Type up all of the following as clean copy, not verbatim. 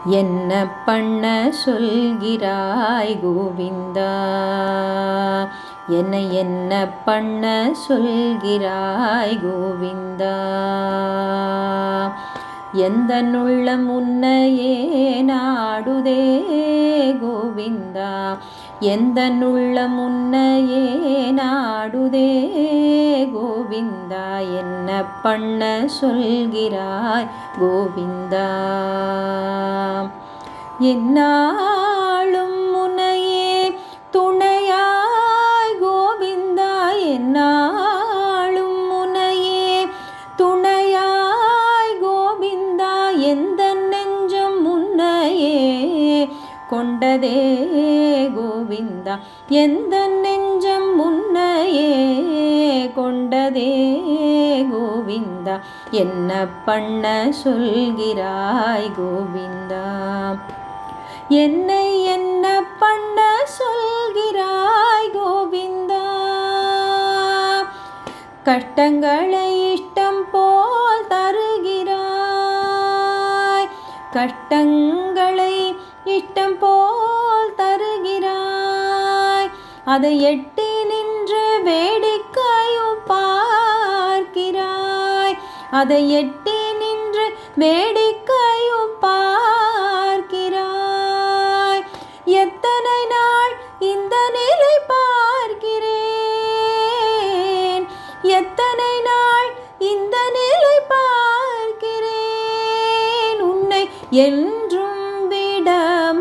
என்ன பண்ண சொல்கிறாய் கோவிந்தா, என்னை என்ன பண்ண சொல்கிறாய் கோவிந்தா. எந்த உள்ளம் உன்னையே நாடுதே கோவிந்தா, எந்த உள்ளம் உன்னையே நாடுதே கோவிந்தா. என்ன பண்ண சொல்கிறாய் கோவிந்தா. என்னாலும் உன்னையே துணையாய் கோவிந்தா, என்னாலும் உன்னையே துணையாய் கோவிந்தா. எந்த நெஞ்சம் உன்னையே கொண்டதே கோவிந்தா, எந்த நெஞ்சம் உன்னையே கொண்டதே கோவிந்தா. என்ன பண்ண சொல்கிறாய் கோவிந்தா, என்னை என்ன பண்ண சொல்கிறாய் கோவிந்தா. கஷ்டங்களை இஷ்டம் போல் தருகிறாய், கஷ்டங்களை இஷ்டம் போல் தருகிறாய். அதை எட்டி நின்று வேடிக்கையும் பார்க்கிறாய், அதை எட்டி நின்று வேடிக்கையும் பார்க்கிறாய். எத்தனை நாள் இந்த நிலை பார்க்கிறேன், எத்தனை நாள் இந்த நிலை பார்க்கிறேன். உன்னை என்றும் விட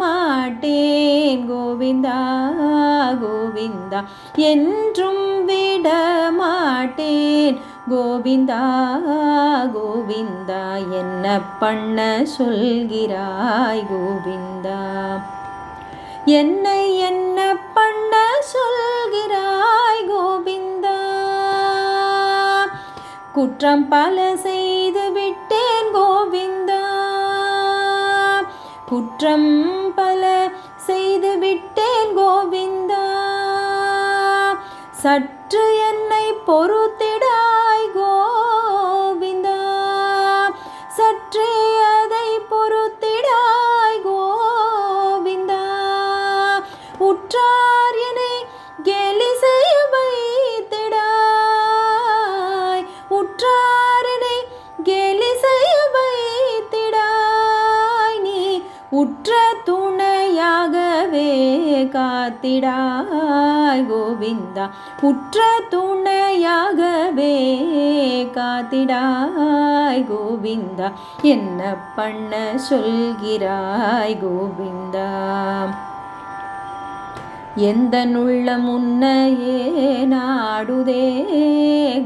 மாட்டேன் கோவிந்தா கோவிந்தா, என்றும் விட மாட்டேன் கோவிந்தா கோவிந்தா. என்ன பண்ண சொல்கிறாய் கோவிந்தா, என்னை என்ன பண்ண சொல்கிறாய் கோவிந்தா. குற்றம் பல செய்து விட்டேன் கோவிந்தா, குற்றம் பல செய்து விட்டேன் கோவிந்தா. சற்று என்னை பொறுத்திடாய் கோவிந்தா, சற்றே அதை பொறுத்திடாய் கோவிந்தா. உற்றார் என்னை கேலி செய்ய வைத்திடாய், உற்றார் என்னை கேலி செய்ய வைத்திடாய். நீ உற்ற துணையாகவே காத்திடாய் கோவிந்தா, உற்ற துணையாகவே காத்திடாய் கோவிந்தா. என்ன பண்ண சொல்கிறாய் கோவிந்தா, எந்த உள்ளம் உன்னையே நாடுதே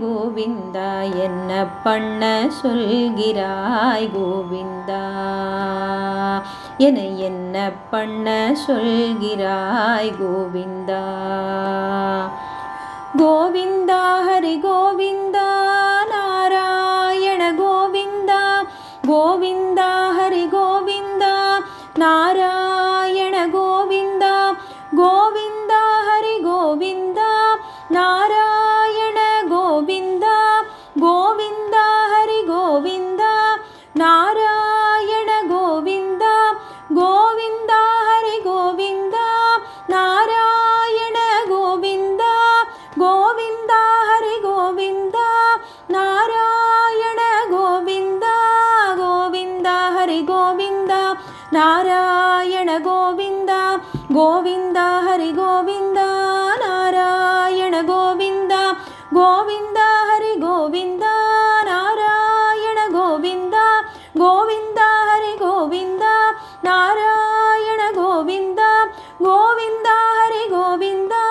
கோவிந்தா. என்ன பண்ண சொல்கிறாய் கோவிந்தா, என்னை என்ன பண்ண சொல்கிறாய் கோவிந்தா. கோவிந்தா ஹரி கோவிந்தா, நாராயண கோவிந்தா, கோவிந்தா ஹரி கோவிந்தா, நாராயண கோவிந்தா, கோவிந்தா ஹரி கோவிந்தா, நாராயண கோவிந்தா, கோவிந்தா ஹரி கோவிந்தா, நாராயண கோவிந்தா, கோவிந்தா ஹரி கோவிந்தா, நாராயண கோவிந்தா, கோவிந்தா ஹரி கோவிந்தா, நாராயண கோவிந்தா, கோவிந்தா ஹரி கோவிந்தா, நாராயண கோவிந்தா, கோவிந்தா ஹரி கோவிந்தா, நாராயண கோவிந்தா, கோவிந்தா ஹரி கோவிந்தா, நாராயண கோவிந்தா, கோவிந்தா ஹரி கோவிந்தா, நாராயண கோவிந்தா, கோவிந்தா ஹரி கோவிந்தா,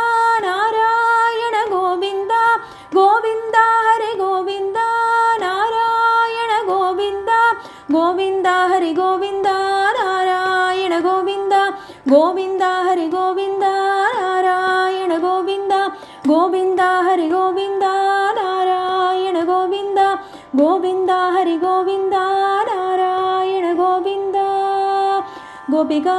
நாராயண கோவிந்தா, கோவிந்தா ஹரி கோவிந்தா, நாராயண கோவிந்தா, கோவிந்தா ஹரி கோவிந்தா, நாராயண கோவிந்தா, கோவிந்தா ஹரி கோவிந்தா, நாராயண கோவிந்தா, கோவிந்தா ஹரி கோவிந்தா, நாராயண கோவிந்தா, கோவிந்தா ஹரி கோவிந்தா, நாராயண கோவிந்தா. கோபிகா